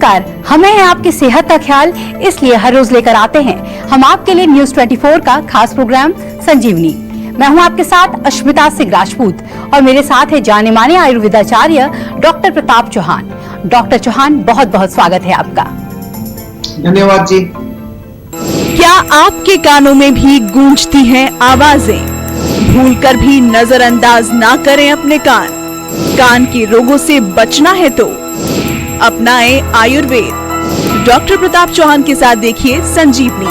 नमस्कार, हमें है आपकी सेहत का ख्याल, इसलिए हर रोज लेकर आते हैं हम आपके लिए न्यूज 24 का खास प्रोग्राम संजीवनी। मैं हूं आपके साथ अश्मिता सिंह राजपूत और मेरे साथ है जाने माने आयुर्वेदाचार्य डॉक्टर प्रताप चौहान। डॉक्टर चौहान, बहुत बहुत स्वागत है आपका। धन्यवाद जी। क्या आपके कानों में भी गूंजती हैं आवाजें? भूलकर भी नजरअंदाज ना करें अपने कान। कान के रोगों से बचना है तो अपनाएं आयुर्वेद। डॉक्टर प्रताप चौहान के साथ देखिए संजीवनी।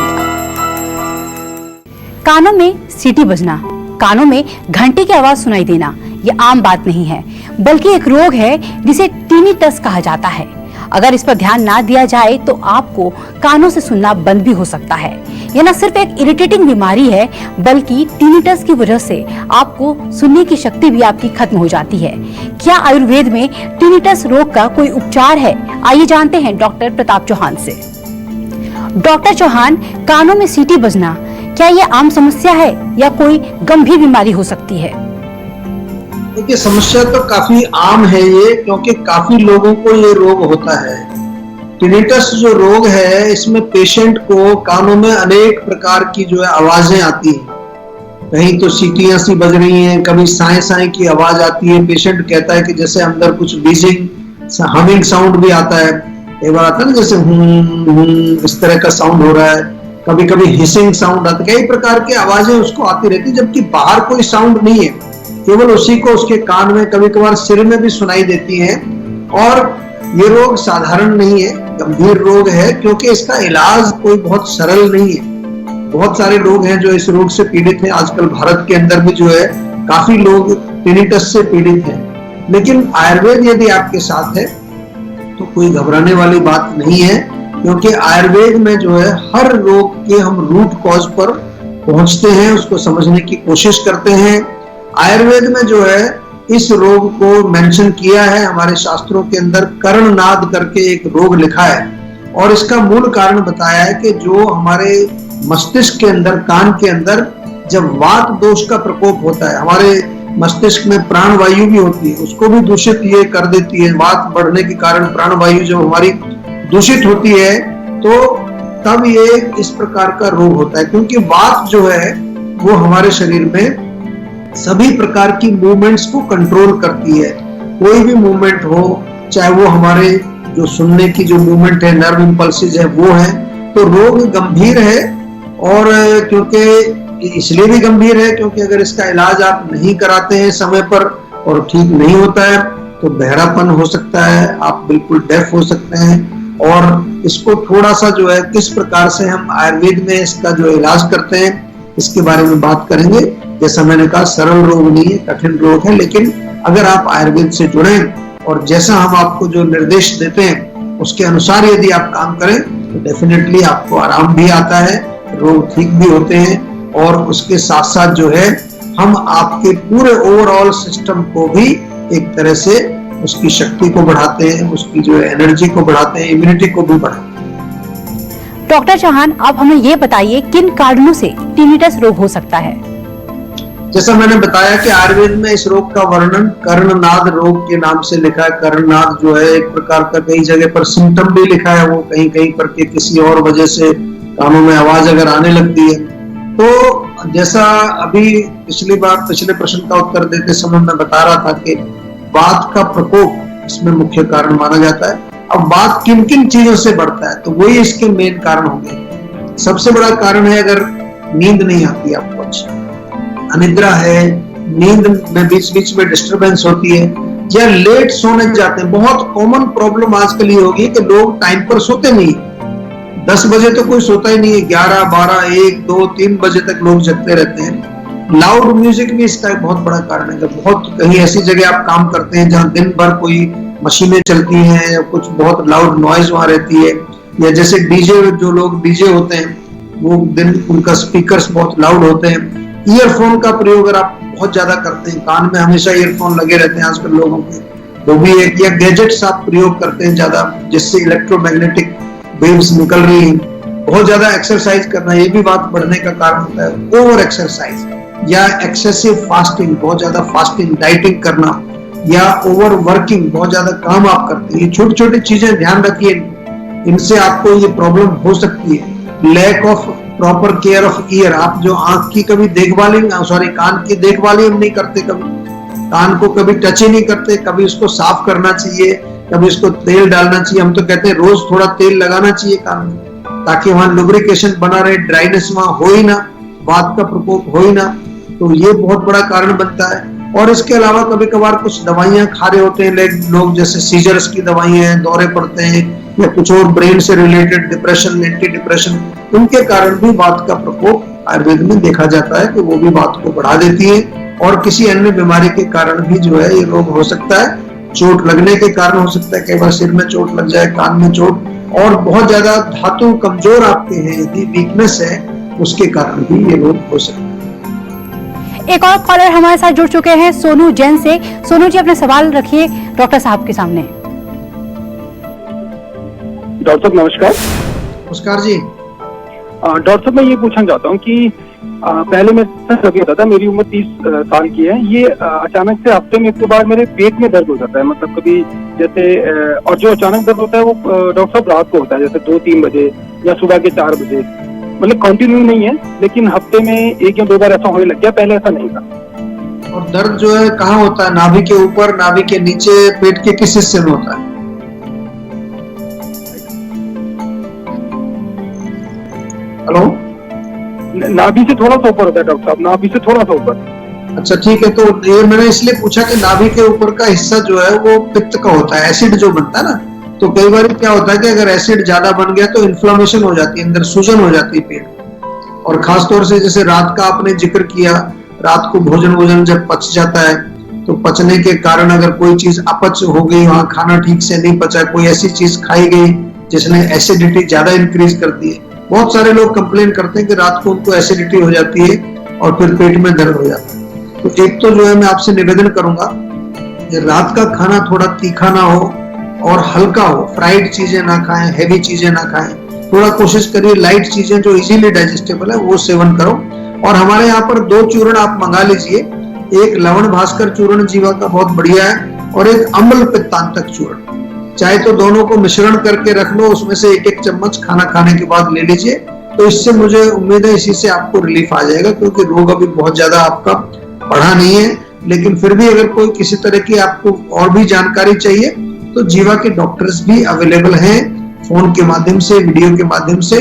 कानों में सीटी बजना, कानों में घंटे की आवाज सुनाई देना, ये आम बात नहीं है, बल्कि एक रोग है जिसे टिनिटस कहा जाता है। अगर इस पर ध्यान ना दिया जाए तो आपको कानों से सुनना बंद भी हो सकता है। यह न सिर्फ एक इरिटेटिंग बीमारी है, बल्कि टिनिटस की वजह से आपको सुनने की शक्ति भी आपकी खत्म हो जाती है। क्या आयुर्वेद में टिनिटस रोग का कोई उपचार है? आइए जानते हैं डॉक्टर प्रताप चौहान से। डॉक्टर चौहान, कानों में सीटी बजना, क्या ये आम समस्या है या कोई गंभीर बीमारी हो सकती है? देखिए, समस्या तो काफी आम है ये, क्योंकि काफी लोगों को ये रोग होता है। टिनिटस जो रोग है, इसमें पेशेंट को कानों में अनेक प्रकार की जो है आवाजें आती हैं। कहीं तो सीटियां सी बज रही हैं, कभी साए साए की आवाज आती है। पेशेंट कहता है कि जैसे अंदर कुछ बीजिंग, हमिंग साउंड भी आता है। एक बार आता है ना, जैसे इस तरह का साउंड हो रहा है। कभी कभी हिसिंग साउंड आता है। कई प्रकार की आवाजें उसको आती रहती, जबकि बाहर कोई साउंड नहीं है, केवल उसी को उसके कान में, कभी कभार सिर में भी सुनाई देती है। और ये रोग साधारण नहीं है, गंभीर रोग है, क्योंकि इसका इलाज कोई बहुत सरल नहीं है। बहुत सारे लोग हैं जो इस रोग से पीड़ित हैं। आजकल भारत के अंदर भी जो है काफी लोग टिनिटस से पीड़ित हैं। लेकिन आयुर्वेद यदि आपके साथ है तो कोई घबराने वाली बात नहीं है, क्योंकि आयुर्वेद में जो है हर रोग के हम रूट कॉज पर पहुंचते हैं, उसको समझने की कोशिश करते हैं। आयुर्वेद में जो है इस रोग को मेंशन किया है हमारे शास्त्रों के अंदर। कर्णनाद करके एक रोग लिखा है और इसका मूल कारण बताया है कि जो हमारे मस्तिष्क के अंदर, कान के अंदर जब वात दोष का प्रकोप होता है, हमारे मस्तिष्क में प्राणवायु भी होती है, उसको भी दूषित ये कर देती है। वात बढ़ने के कारण प्राणवायु जब हमारी दूषित होती है तो तब ये इस प्रकार का रोग होता है। क्योंकि वात जो है वो हमारे शरीर में सभी प्रकार की मूवमेंट्स को कंट्रोल करती है। कोई भी मूवमेंट हो, चाहे वो हमारे जो सुनने की जो मूवमेंट है, नर्व इंपल्सेस है, वो है। तो रोग गंभीर है, और क्योंकि इसलिए भी गंभीर है क्योंकि अगर इसका इलाज आप नहीं कराते हैं समय पर और ठीक नहीं होता है तो बहरापन हो सकता है, आप बिल्कुल डेफ हो सकते हैं। और इसको थोड़ा सा जो है किस प्रकार से हम आयुर्वेद में इसका जो इलाज करते हैं, इसके बारे में बात करेंगे। जैसा मैंने कहा, सरल रोग नहीं है, कठिन रोग है, लेकिन अगर आप आयुर्वेद से जुड़ें और जैसा हम आपको जो निर्देश देते हैं उसके अनुसार यदि आप काम करें तो डेफिनेटली आपको आराम भी आता है, रोग ठीक भी होते हैं। और उसके साथ साथ जो है हम आपके पूरे ओवरऑल सिस्टम को भी एक तरह से उसकी शक्ति को बढ़ाते हैं, उसकी जो एनर्जी को बढ़ाते हैं, इम्यूनिटी को भी बढ़ाते हैं। डॉक्टर चौहान, आप हमें ये बताइए किन कारणों से टिनिटस रोग हो सकता है? जैसा मैंने बताया कि आयुर्वेद में इस रोग का वर्णन कर्णनाद रोग के नाम से लिखा है। कर्णनाद जो है एक प्रकार का, कई जगह पर सिम्टम भी लिखा है, वो कहीं कहीं पर के किसी और वजह से कानों में आवाज अगर आने लगती है। तो जैसा अभी पिछले प्रश्न का उत्तर देते समय मैं बता रहा था कि वात का प्रकोप इसमें मुख्य कारण माना जाता है। अब बात किन किन चीजों से बढ़ता है, तो वही इसके मेन कारण होंगे। सबसे बड़ा कारण है अगर नींद नहीं आती आपको, अच्छी अनिद्रा है, नींद में बीच बीच में डिस्टरबेंस होती है, या लेट सोने जाते हैं। बहुत कॉमन प्रॉब्लम आजकल ये होगी कि लोग टाइम पर सोते नहीं। 10 बजे तो कोई सोता ही नहीं है, 11, 12, 1, 2, 3 बजे तक लोग जगते रहते हैं। लाउड म्यूजिक भी इसका एक बहुत बड़ा कारण है। बहुत कहीं ऐसी जगह आप काम करते हैं जहां दिन भर कोई मशीनें चलती हैं या कुछ बहुत लाउड नॉइज वहां रहती है, या जैसे डीजे, जो लोग डीजे होते हैं वो दिन उनका स्पीकर्स बहुत लाउड होते हैं। ईयरफोन का प्रयोग अगर आप बहुत ज्यादा करते हैं, कान में हमेशा ईयरफोन लगे रहते हैं आजकल लोगों के, वो भी एक, या गैजेट्स आप प्रयोग करते हैं ज्यादा, जिससे इलेक्ट्रोमैग्नेटिक वेव्स निकल रही हैं। बहुत ज्यादा एक्सरसाइज करना, ये भी बात बढ़ने का कारण होता है। ओवर एक्सरसाइज या एक्सेसिव फास्टिंग, बहुत ज्यादा फास्टिंग, डाइटिंग करना, या ओवर वर्किंग, बहुत ज्यादा काम आप करते हैं। ये छोटी छोटी चीजें ध्यान रखिए, इनसे आपको ये प्रॉब्लम हो सकती है। Lack of proper care of ear, आप जो आंख की कभी देखभाल ही, कान की देखभाल ही हम नहीं करते, कभी कान को कभी टच ही नहीं करते, कभी इसको साफ करना चाहिए, कभी इसको तेल डालना चाहिए। हम तो कहते हैं रोज थोड़ा तेल लगाना चाहिए कान में, ताकि वहां लुब्रिकेशन बना रहे, ड्राइनेस वहां हो ही ना, वात का प्रकोप हो ही ना। तो ये बहुत बड़ा कारण बनता है। और इसके अलावा कभी कभार कुछ दवाइयां खा रहे होते हैं लोग, जैसे सीजर्स की दवाइयां, दौरे पड़ते हैं, या कुछ और ब्रेन से रिलेटेड डिप्रेशन, एंटी डिप्रेशन, उनके कारण भी वात का प्रकोप आयुर्वेद में देखा जाता है कि वो भी वात को बढ़ा देती है। और किसी अन्य बीमारी के कारण भी जो है ये रोग हो सकता है। चोट लगने के कारण हो सकता है, कई बार सिर में चोट लग जाए, कान में चोट, और बहुत ज्यादा धातु कमजोर आपके हैं, यदि वीकनेस है, उसके कारण भी ये रोग हो सकता है। एक और कॉलर हमारे साथ जुड़ चुके हैं, सोनू जैन से। सोनू जी, अपने सवाल रखिए डॉक्टर साहब के सामने। डॉक्टर साहब नमस्कार। नमस्कार जी। डॉक्टर साहब मैं ये पूछना चाहता हूँ कि पहले मैं कभी होता था, मेरी उम्र 30 साल की है, ये अचानक से हफ्ते में एक बार मेरे पेट में दर्द हो जाता है, मतलब कभी जैसे, और जो अचानक दर्द होता है वो डॉक्टर साहब रात को होता है, जैसे 2-3 बजे या सुबह के 4 बजे, मतलब कंटिन्यू नहीं है, लेकिन हफ्ते में 1 या 2 बार ऐसा होने लग गया, पहले ऐसा नहीं था। और दर्द जो है कहाँ होता है? नाभि के ऊपर, नाभि के नीचे, पेट के किस हिस्से में होता है? हेलो? नाभि से थोड़ा सा ऊपर होता है डॉक्टर साहब, नाभि से थोड़ा सा ऊपर। अच्छा ठीक है, तो ये मैंने इसलिए पूछा कि नाभि के ऊपर का हिस्सा जो है वो पित्त का होता है, एसिड जो बनता है ना। तो कई बार क्या होता है कि अगर एसिड ज्यादा बन गया तो इन्फ्लेमेशन हो जाती है, अंदर सूजन हो जाती है पेट। और खासतौर से जैसे रात का आपने जिक्र किया, रात को भोजन जब पच जाता है, तो पचने के कारण अगर कोई चीज अपच हो गई, वहां खाना ठीक से नहीं पचा, कोई ऐसी चीज खाई गई जिसने एसिडिटी ज्यादा इंक्रीज कर दी है। बहुत सारे लोग कंप्लेन करते हैं कि रात को उनको एसिडिटी हो जाती है और फिर पेट में दर्द हो जाता है। तो एक तो जो है मैं आपसे निवेदन करूंगा कि रात का खाना थोड़ा तीखा ना हो और हल्का हो, फ्राइड चीजें ना खाएं, हैवी चीजें ना खाएं, थोड़ा कोशिश करिए लाइट चीजें जो इजीली डाइजेस्टेबल है वो सेवन करो। और हमारे यहाँ पर 2 चूर्ण आप मंगा लीजिए, एक लवण भास्कर चूर्ण जीवा का बहुत बढ़िया है, और एक अम्ल पित्तांतक चूर्ण। चाहे तो दोनों को मिश्रण करके रख लो, उसमें से 1-1 चम्मच खाना खाने के बाद ले लीजिए। तो इससे मुझे उम्मीद है इसी से आपको रिलीफ आ जाएगा, क्योंकि रोग अभी बहुत ज्यादा आपका बढ़ा नहीं है। लेकिन फिर भी अगर कोई किसी तरह की आपको और भी जानकारी चाहिए तो जीवा के डॉक्टर्स भी अवेलेबल हैं, फोन के माध्यम से, वीडियो के माध्यम से,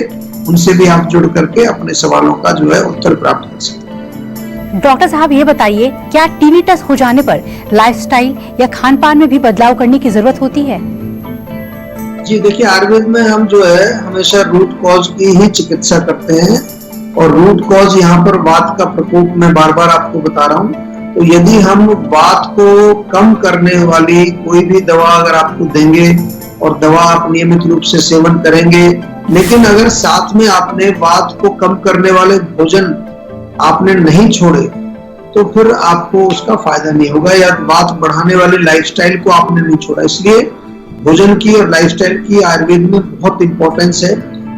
उनसे भी आप जुड़ करके अपने सवालों का जो है उत्तर प्राप्त कर सकते हैं। डॉक्टर साहब ये बताइए, क्या टिनिटस हो जाने पर लाइफस्टाइल या खान पान में भी बदलाव करने की जरूरत होती है? जी देखिए, आयुर्वेद में हम जो है हमेशा रूट कॉज की ही चिकित्सा करते हैं, और रूट कॉज यहाँ पर वात का प्रकोप मैं बार बार आपको बता रहा हूँ। तो यदि हम वात को कम करने वाली कोई भी दवा अगर आपको देंगे, और दवा आप नियमित रूप से सेवन करेंगे, लेकिन अगर साथ में आपने वात को कम करने वाले भोजन आपने नहीं छोड़े, तो फिर आपको उसका फायदा नहीं होगा, या वात बढ़ाने वाली लाइफस्टाइल को आपने नहीं छोड़ा। इसलिए भोजन की और लाइफस्टाइल की आयुर्वेद में बहुत इंपॉर्टेंस है।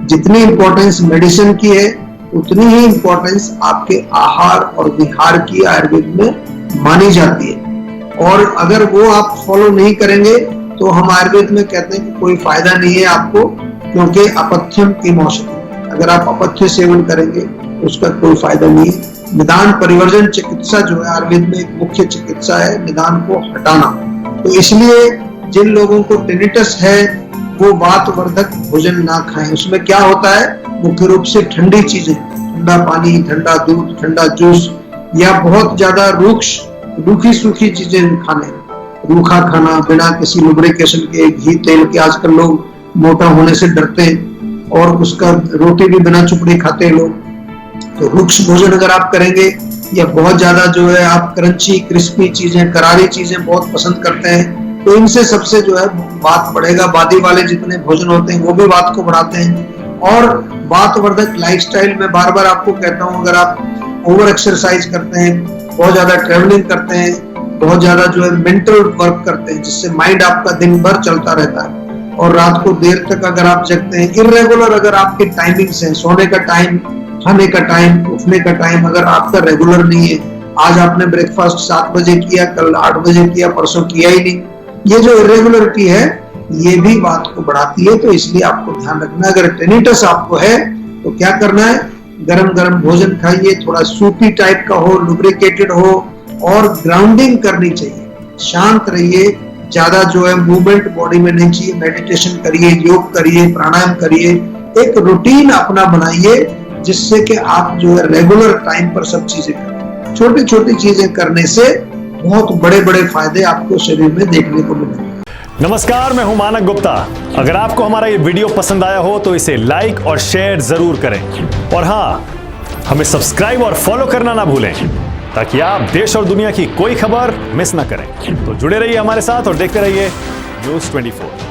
जितनी इंपॉर्टेंस मेडिसिन की है, उतनी ही इंपॉर्टेंस आपके आहार और विहार की आयुर्वेद में मानी जाती है। और अगर वो आप फॉलो नहीं करेंगे तो हम आयुर्वेद में कहते हैं कि कोई फायदा नहीं है आपको, क्योंकि अपथ्यम की औषधि, अगर आप अपथ्य सेवन करेंगे तो उसका कोई फायदा नहीं है। निदान परिवर्जन चिकित्सा जो है आयुर्वेद में एक मुख्य चिकित्सा है, निदान को हटाना। तो इसलिए जिन लोगों को टिनिटस है वो वातवर्धक भोजन ना खाएं। उसमें क्या होता है, मुख्य रूप से ठंडी चीजें, ठंडा पानी, ठंडा दूध, ठंडा जूस, या बहुत ज्यादा रूखी सूखी चीजें खाने, रूखा खाना बिना किसी लुब्रिकेशन के, घी तेल के। आजकल लोग मोटा होने से डरते हैं और उसका रोटी भी बिना चुपड़ी खाते हैं लोग। तो रुक्ष भोजन अगर आप करेंगे, या बहुत ज्यादा जो है आप क्रंची क्रिस्पी चीजें, करारी चीजें बहुत पसंद करते हैं, तो इनसे सबसे जो है वात बढ़ेगा। बादी वाले जितने भोजन होते हैं वो भी वात को बढ़ाते हैं। और वातवर्धक लाइफस्टाइल में बार बार आपको कहता हूं, अगर आप ओवर एक्सरसाइज करते हैं, बहुत ज्यादा ट्रेवलिंग करते हैं, बहुत ज्यादा जो है मेंटल वर्क करते हैं, जिससे माइंड आपका दिन भर चलता रहता है, और रात को देर तक अगर आप जगते हैं, इर्रेगुलर अगर आपके टाइमिंग्स हैं, सोने का टाइम, खाने का टाइम, उठने का टाइम अगर आपका रेगुलर नहीं है, आज आपने ब्रेकफास्ट 7 बजे किया, कल 8 बजे किया, परसों किया ही नहीं, ये जो इरेगुलरिटी है ये भी बात को बढ़ाती है। तो इसलिए आपको ध्यान रखना, अगर टेनिटस आपको है तो क्या करना है, गरम गरम भोजन खाइए, थोड़ा सूपी टाइप का हो, लुब्रिकेटेड हो, और ग्राउंडिंग करनी चाहिए, शांत रहिए, ज्यादा जो है मूवमेंट बॉडी में नहीं चाहिए, मेडिटेशन करिए, योग करिए, प्राणायाम करिए, एक रूटीन अपना बनाइए जिससे कि आप जो है रेगुलर टाइम पर सब चीजें करें। छोटी छोटी चीजें करने से बहुत बड़े बड़े फायदे आपको शरीर में देखने को मिलेंगे। नमस्कार, मैं हूं मानक गुप्ता। अगर आपको हमारा ये वीडियो पसंद आया हो तो इसे लाइक और शेयर जरूर करें, और हाँ, हमें सब्सक्राइब और फॉलो करना ना भूलें ताकि आप देश और दुनिया की कोई खबर मिस ना करें। तो जुड़े रहिए हमारे साथ और देखते रहिए News 24।